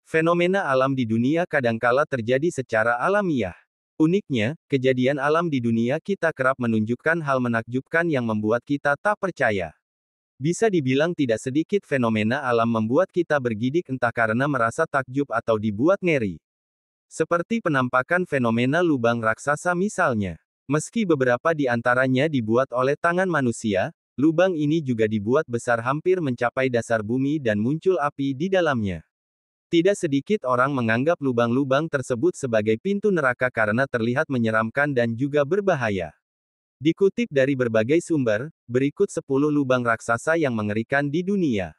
Fenomena alam di dunia kadangkala terjadi secara alamiah. Uniknya, kejadian alam di dunia kita kerap menunjukkan hal menakjubkan yang membuat kita tak percaya. Bisa dibilang tidak sedikit fenomena alam membuat kita bergidik entah karena merasa takjub atau dibuat ngeri. Seperti penampakan fenomena lubang raksasa misalnya. Meski beberapa di antaranya dibuat oleh tangan manusia, lubang ini juga dibuat besar hampir mencapai dasar bumi dan muncul api di dalamnya. Tidak sedikit orang menganggap lubang-lubang tersebut sebagai pintu neraka karena terlihat menyeramkan dan juga berbahaya. Dikutip dari berbagai sumber, berikut 10 lubang raksasa yang mengerikan di dunia.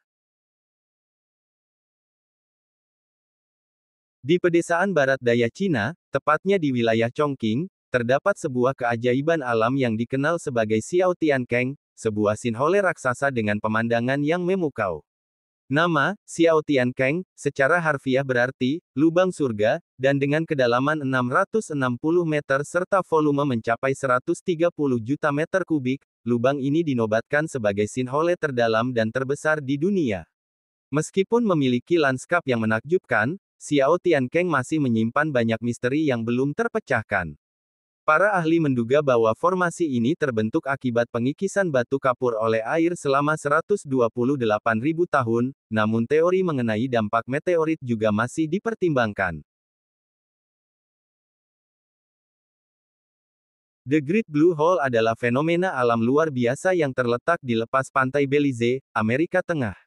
Di pedesaan barat daya Cina, tepatnya di wilayah Chongqing, terdapat sebuah keajaiban alam yang dikenal sebagai Xiao Tiankeng, sebuah sinhole raksasa dengan pemandangan yang memukau. Nama, Xiao Tiankeng, secara harfiah berarti, lubang surga, dan dengan kedalaman 660 meter serta volume mencapai 130 juta meter kubik, lubang ini dinobatkan sebagai sinhole terdalam dan terbesar di dunia. Meskipun memiliki lanskap yang menakjubkan, Xiao Tiankeng masih menyimpan banyak misteri yang belum terpecahkan. Para ahli menduga bahwa formasi ini terbentuk akibat pengikisan batu kapur oleh air selama 128.000 tahun, namun teori mengenai dampak meteorit juga masih dipertimbangkan. The Great Blue Hole adalah fenomena alam luar biasa yang terletak di lepas pantai Belize, Amerika Tengah.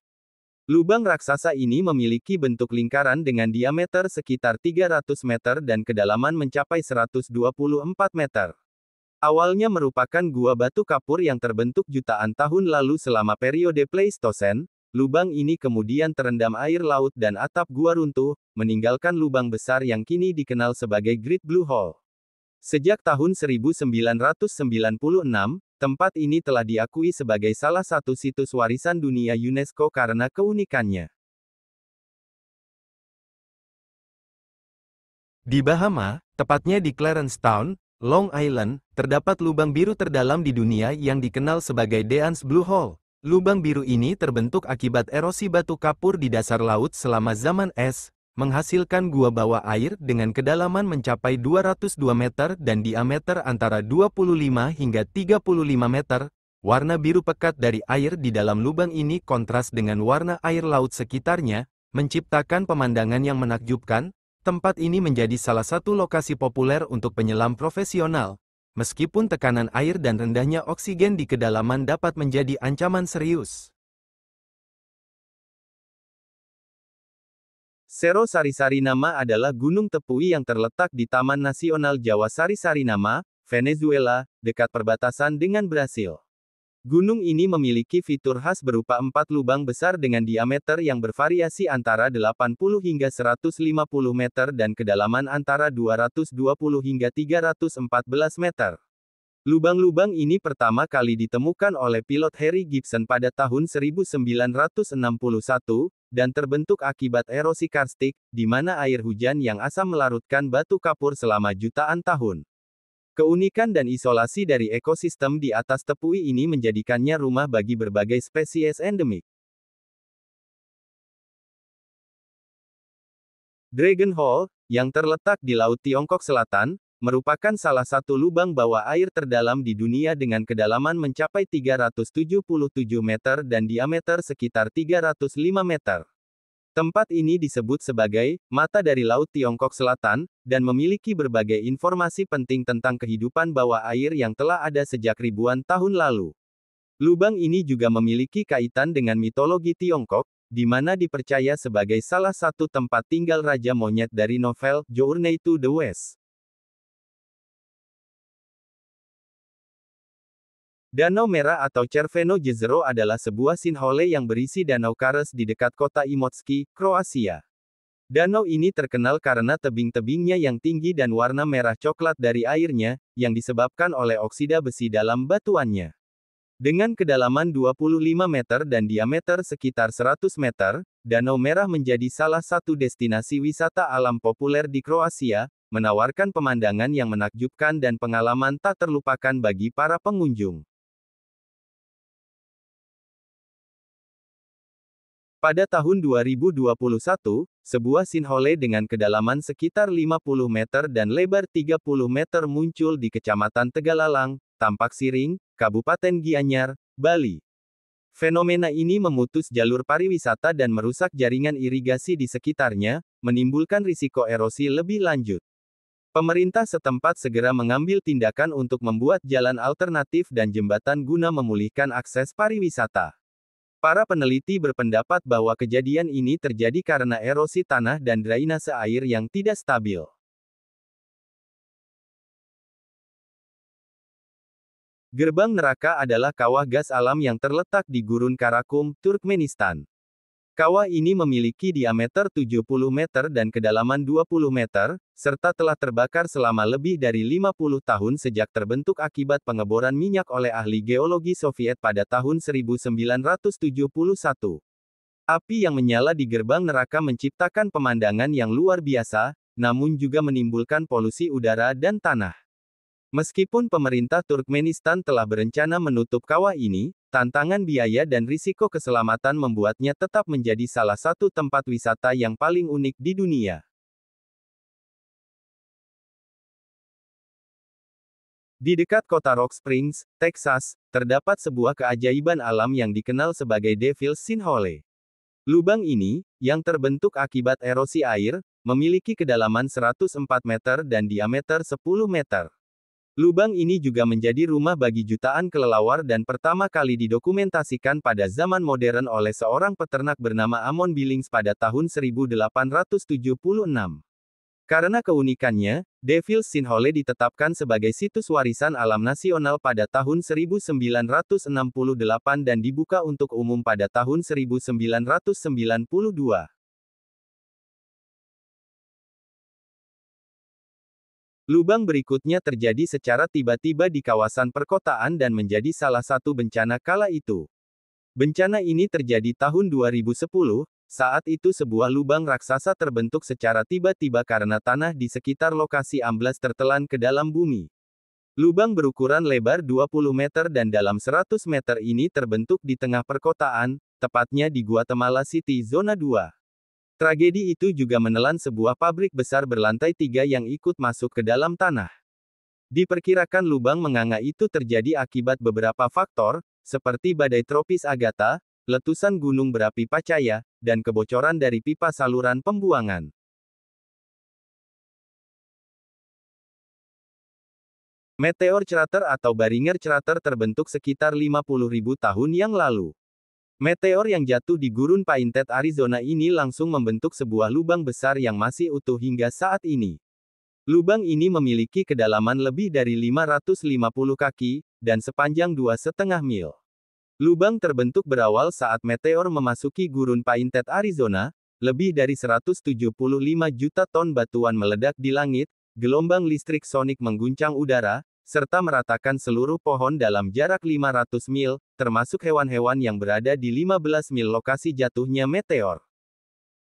Lubang raksasa ini memiliki bentuk lingkaran dengan diameter sekitar 300 meter dan kedalaman mencapai 124 meter. Awalnya merupakan gua batu kapur yang terbentuk jutaan tahun lalu selama periode Pleistosen, lubang ini kemudian terendam air laut dan atap gua runtuh, meninggalkan lubang besar yang kini dikenal sebagai Great Blue Hole. Sejak tahun 1996, tempat ini telah diakui sebagai salah satu situs warisan dunia UNESCO karena keunikannya. Di Bahama, tepatnya di Clarence Town, Long Island, terdapat lubang biru terdalam di dunia yang dikenal sebagai Dean's Blue Hole. Lubang biru ini terbentuk akibat erosi batu kapur di dasar laut selama zaman es, menghasilkan gua bawah air dengan kedalaman mencapai 202 meter dan diameter antara 25 hingga 35 meter. Warna biru pekat dari air di dalam lubang ini kontras dengan warna air laut sekitarnya, menciptakan pemandangan yang menakjubkan. Tempat ini menjadi salah satu lokasi populer untuk penyelam profesional. Meskipun tekanan air dan rendahnya oksigen di kedalaman dapat menjadi ancaman serius. Cerro Sarisarinama adalah gunung tepui yang terletak di Taman Nasional Jawa Sarisarinama, Venezuela, dekat perbatasan dengan Brasil. Gunung ini memiliki fitur khas berupa 4 lubang besar dengan diameter yang bervariasi antara 80 hingga 150 meter dan kedalaman antara 220 hingga 314 meter. Lubang-lubang ini pertama kali ditemukan oleh pilot Harry Gibson pada tahun 1961, dan terbentuk akibat erosi karstik, di mana air hujan yang asam melarutkan batu kapur selama jutaan tahun. Keunikan dan isolasi dari ekosistem di atas tepui ini menjadikannya rumah bagi berbagai spesies endemik. Dragon Hole, yang terletak di Laut Tiongkok Selatan, merupakan salah satu lubang bawah air terdalam di dunia dengan kedalaman mencapai 377 meter dan diameter sekitar 305 meter. Tempat ini disebut sebagai mata dari Laut Tiongkok Selatan, dan memiliki berbagai informasi penting tentang kehidupan bawah air yang telah ada sejak ribuan tahun lalu. Lubang ini juga memiliki kaitan dengan mitologi Tiongkok, di mana dipercaya sebagai salah satu tempat tinggal Raja Monyet dari novel Journey to the West. Danau Merah atau Cerveno Jezero adalah sebuah sinhole yang berisi danau Kares di dekat kota Imotski, Kroasia. Danau ini terkenal karena tebing-tebingnya yang tinggi dan warna merah coklat dari airnya, yang disebabkan oleh oksida besi dalam batuannya. Dengan kedalaman 25 meter dan diameter sekitar 100 meter, Danau Merah menjadi salah satu destinasi wisata alam populer di Kroasia, menawarkan pemandangan yang menakjubkan dan pengalaman tak terlupakan bagi para pengunjung. Pada tahun 2021, sebuah sinkhole dengan kedalaman sekitar 50 meter dan lebar 30 meter muncul di Kecamatan Tegalalang, Tampak Siring, Kabupaten Gianyar, Bali. Fenomena ini memutus jalur pariwisata dan merusak jaringan irigasi di sekitarnya, menimbulkan risiko erosi lebih lanjut. Pemerintah setempat segera mengambil tindakan untuk membuat jalan alternatif dan jembatan guna memulihkan akses pariwisata. Para peneliti berpendapat bahwa kejadian ini terjadi karena erosi tanah dan drainase air yang tidak stabil. Gerbang Neraka adalah kawah gas alam yang terletak di Gurun Karakum, Turkmenistan. Kawah ini memiliki diameter 70 meter dan kedalaman 20 meter, serta telah terbakar selama lebih dari 50 tahun sejak terbentuk akibat pengeboran minyak oleh ahli geologi Soviet pada tahun 1971. Api yang menyala di gerbang neraka menciptakan pemandangan yang luar biasa, namun juga menimbulkan polusi udara dan tanah. Meskipun pemerintah Turkmenistan telah berencana menutup kawah ini, tantangan biaya dan risiko keselamatan membuatnya tetap menjadi salah satu tempat wisata yang paling unik di dunia. Di dekat kota Rock Springs, Texas, terdapat sebuah keajaiban alam yang dikenal sebagai Devil's Sinkhole. Lubang ini, yang terbentuk akibat erosi air, memiliki kedalaman 104 meter dan diameter 10 meter. Lubang ini juga menjadi rumah bagi jutaan kelelawar dan pertama kali didokumentasikan pada zaman modern oleh seorang peternak bernama Amon Billings pada tahun 1876. Karena keunikannya, Devil's Sinkhole ditetapkan sebagai situs warisan alam nasional pada tahun 1968 dan dibuka untuk umum pada tahun 1992. Lubang berikutnya terjadi secara tiba-tiba di kawasan perkotaan dan menjadi salah satu bencana kala itu. Bencana ini terjadi tahun 2010, saat itu sebuah lubang raksasa terbentuk secara tiba-tiba karena tanah di sekitar lokasi amblas tertelan ke dalam bumi. Lubang berukuran lebar 20 meter dan dalam 100 meter ini terbentuk di tengah perkotaan, tepatnya di Guatemala City, Zona 2. Tragedi itu juga menelan sebuah pabrik besar berlantai 3 yang ikut masuk ke dalam tanah. Diperkirakan lubang menganga itu terjadi akibat beberapa faktor, seperti badai tropis Agatha, letusan gunung berapi Pacaya, dan kebocoran dari pipa saluran pembuangan. Meteor crater atau Barringer crater terbentuk sekitar 50.000 tahun yang lalu. Meteor yang jatuh di Gurun Painted, Arizona ini langsung membentuk sebuah lubang besar yang masih utuh hingga saat ini. Lubang ini memiliki kedalaman lebih dari 550 kaki, dan sepanjang 2,5 mil. Lubang terbentuk berawal saat meteor memasuki Gurun Painted, Arizona, lebih dari 175 juta ton batuan meledak di langit, gelombang listrik sonik mengguncang udara, serta meratakan seluruh pohon dalam jarak 500 mil, termasuk hewan-hewan yang berada di 15 mil lokasi jatuhnya meteor.